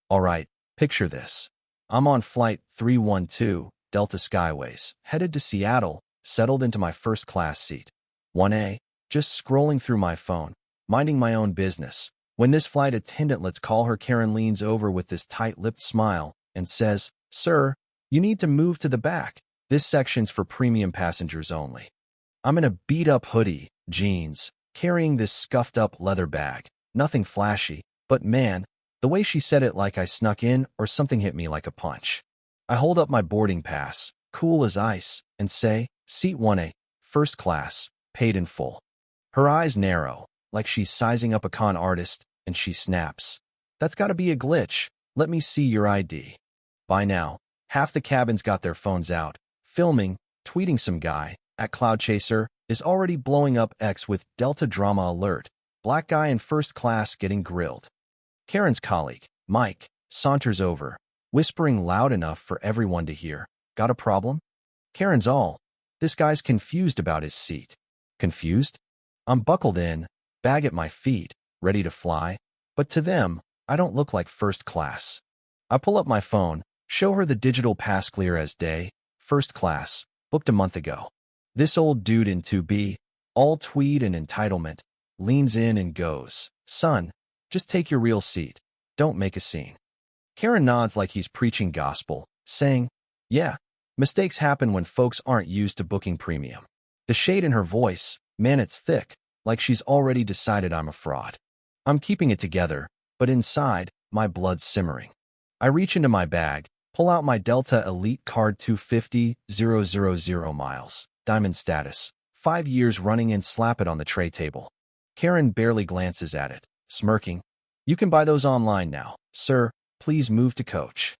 Alright, picture this. I'm on flight 312, Delta Skyways, headed to Seattle, settled into my first-class seat. 1A, just scrolling through my phone, minding my own business. When this flight attendant, let's call her Karen, leans over with this tight-lipped smile and says, "Sir, you need to move to the back. This section's for premium passengers only." I'm in a beat-up hoodie, jeans, carrying this scuffed-up leather bag. Nothing flashy, but man, the way she said it, like I snuck in or something, hit me like a punch. I hold up my boarding pass, cool as ice, and say, "Seat 1A, first class, paid in full." Her eyes narrow, like she's sizing up a con artist, and she snaps, "That's gotta be a glitch. Let me see your ID." By now, half the cabin's got their phones out, filming, tweeting. Some guy at Cloud Chaser is already blowing up X with Delta drama alert. Black guy in first class getting grilled. Karen's colleague, Mike, saunters over, whispering loud enough for everyone to hear, "Got a problem?" Karen's all, "This guy's confused about his seat." Confused? I'm buckled in, bag at my feet, ready to fly, but to them, I don't look like first class. I pull up my phone, show her the digital pass, clear as day, first class, booked a month ago. This old dude in 2B, all tweed and entitlement, leans in and goes, "Son, just take your real seat. Don't make a scene." Karen nods like he's preaching gospel, saying, "Yeah, mistakes happen when folks aren't used to booking premium." The shade in her voice, man, it's thick, like she's already decided I'm a fraud. I'm keeping it together, but inside, my blood's simmering. I reach into my bag, pull out my Delta Elite card, 250,000 miles, diamond status, 5 years running, and slap it on the tray table. Karen barely glances at it, smirking. "You can buy those online now, sir. Please move to coach."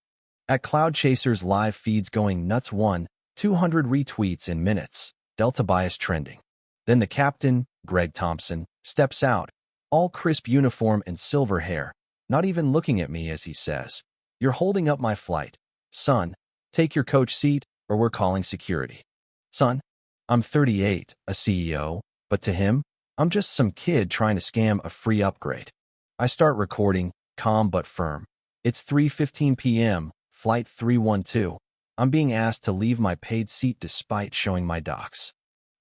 At Cloud Chaser's live feeds going nuts, 200 retweets in minutes, Delta bias trending. Then the captain, Greg Thompson, steps out, all crisp uniform and silver hair, not even looking at me as he says, "You're holding up my flight. Son, take your coach seat or we're calling security." Son, I'm 38, a CEO, but to him, I'm just some kid trying to scam a free upgrade. I start recording, calm but firm. It's 3:15 p.m., flight 312. I'm being asked to leave my paid seat despite showing my docs.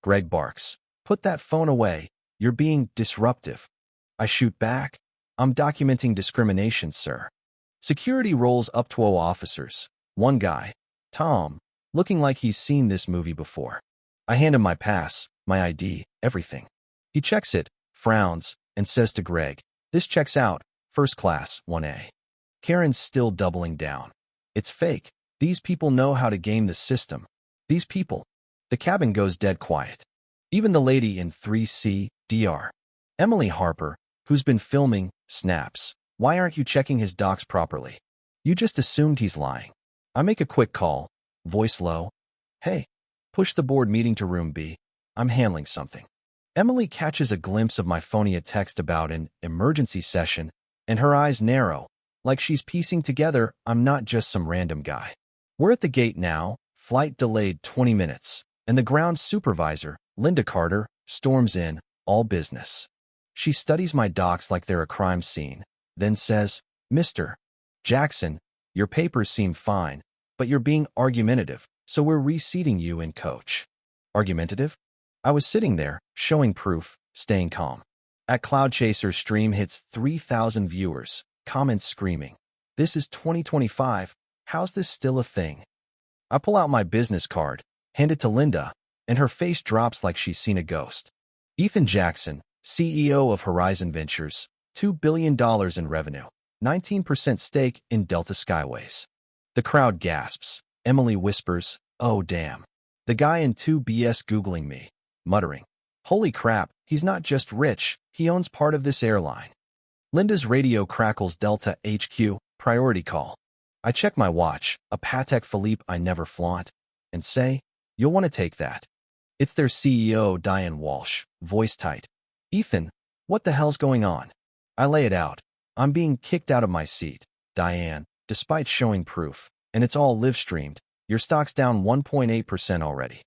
Greg barks, "Put that phone away. You're being disruptive." I shoot back, "I'm documenting discrimination, sir." Security rolls up 12 officers. One guy, Tom, looking like he's seen this movie before. I hand him my pass, my ID, everything. He checks it, frowns, and says to Greg, "This checks out, first class, 1A." Karen's still doubling down. "It's fake. These people know how to game the system. These people." The cabin goes dead quiet. Even the lady in 3C, DR. Emily Harper, who's been filming, snaps, "Why aren't you checking his docs properly? You just assumed he's lying." I make a quick call, voice low, "Hey, push the board meeting to room B. I'm handling something." Emily catches a glimpse of my phony a text about an emergency session, and her eyes narrow, like she's piecing together I'm not just some random guy. We're at the gate now, flight delayed 20 minutes, and the ground supervisor, Linda Carter, storms in, all business. She studies my docs like they're a crime scene, then says, "Mr. Jackson, your papers seem fine, but you're being argumentative, so we're reseating you in coach." Argumentative? I was sitting there, showing proof, staying calm. At Cloud Chaser's stream hits 3,000 viewers, comments screaming, "This is 2025, how's this still a thing?" I pull out my business card, hand it to Linda, and her face drops like she's seen a ghost. Ethan Jackson, CEO of Horizon Ventures, $2 billion in revenue, 19% stake in Delta Skyways. The crowd gasps. Emily whispers, "Oh damn." The guy in 2BS Googling me, muttering, "Holy crap, he's not just rich, he owns part of this airline." Linda's radio crackles, "Delta HQ, priority call." I check my watch, a Patek Philippe I never flaunt, and say, "You'll want to take that." It's their CEO, Diane Walsh, voice tight. "Ethan, what the hell's going on?" I lay it out. "I'm being kicked out of my seat, Diane, despite showing proof, and it's all live-streamed. Your stock's down 1.8% already."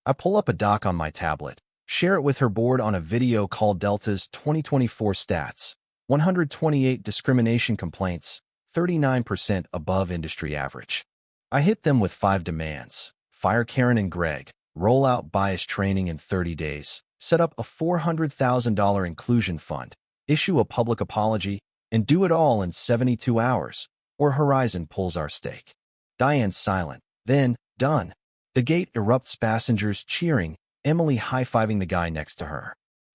I pull up a doc on my tablet, share it with her board on a video called Delta's 2024 Stats, 128 discrimination complaints, 39% above industry average. I hit them with 5 demands. Fire Karen and Greg, roll out bias training in 30 days, set up a $400,000 inclusion fund, issue a public apology, and do it all in 72 hours, or Horizon pulls our stake. Diane's silent. Then, done. The gate erupts, passengers cheering, Emily high-fiving the guy next to her.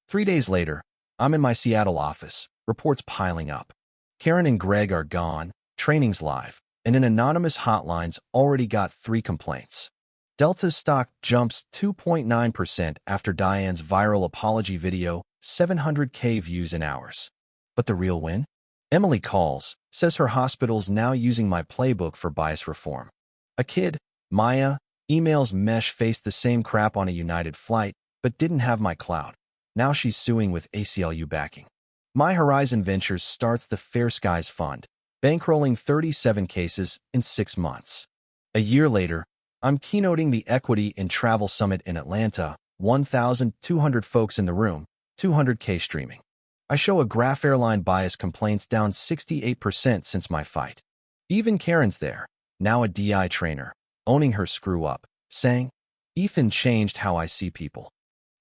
3 days later, I'm in my Seattle office, reports piling up. Karen and Greg are gone, training's live, and an anonymous hotline's already got 3 complaints. Delta's stock jumps 2.9% after Diane's viral apology video, 700K views in hours. But the real win? Emily calls, says her hospital's now using my playbook for bias reform. A kid, Maya, emails Mesh faced the same crap on a United flight, but didn't have my clout. Now she's suing with ACLU backing. My Horizon Ventures starts the Fair Skies Fund, bankrolling 37 cases in 6 months. A year later, I'm keynoting the Equity in Travel Summit in Atlanta, 1,200 folks in the room, 200K streaming. I show a graph: airline bias complaints down 68% since my fight. Even Karen's there, now a DI trainer, owning her screw-up, saying, "Ethan changed how I see people."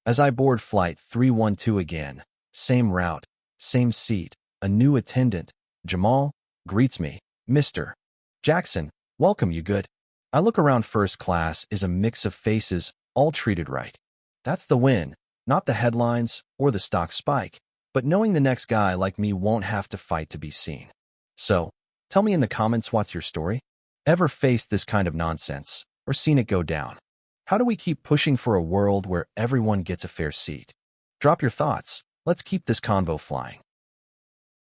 As I board Flight 312 again, same route, same seat, a new attendant, Jamal, greets me, "Mr. Jackson, welcome, you good?" I look around. First class is a mix of faces, all treated right. That's the win, not the headlines or the stock spike, but knowing the next guy like me won't have to fight to be seen. So, tell me in the comments, what's your story? Ever faced this kind of nonsense, or seen it go down? How do we keep pushing for a world where everyone gets a fair seat? Drop your thoughts. Let's keep this convo flying.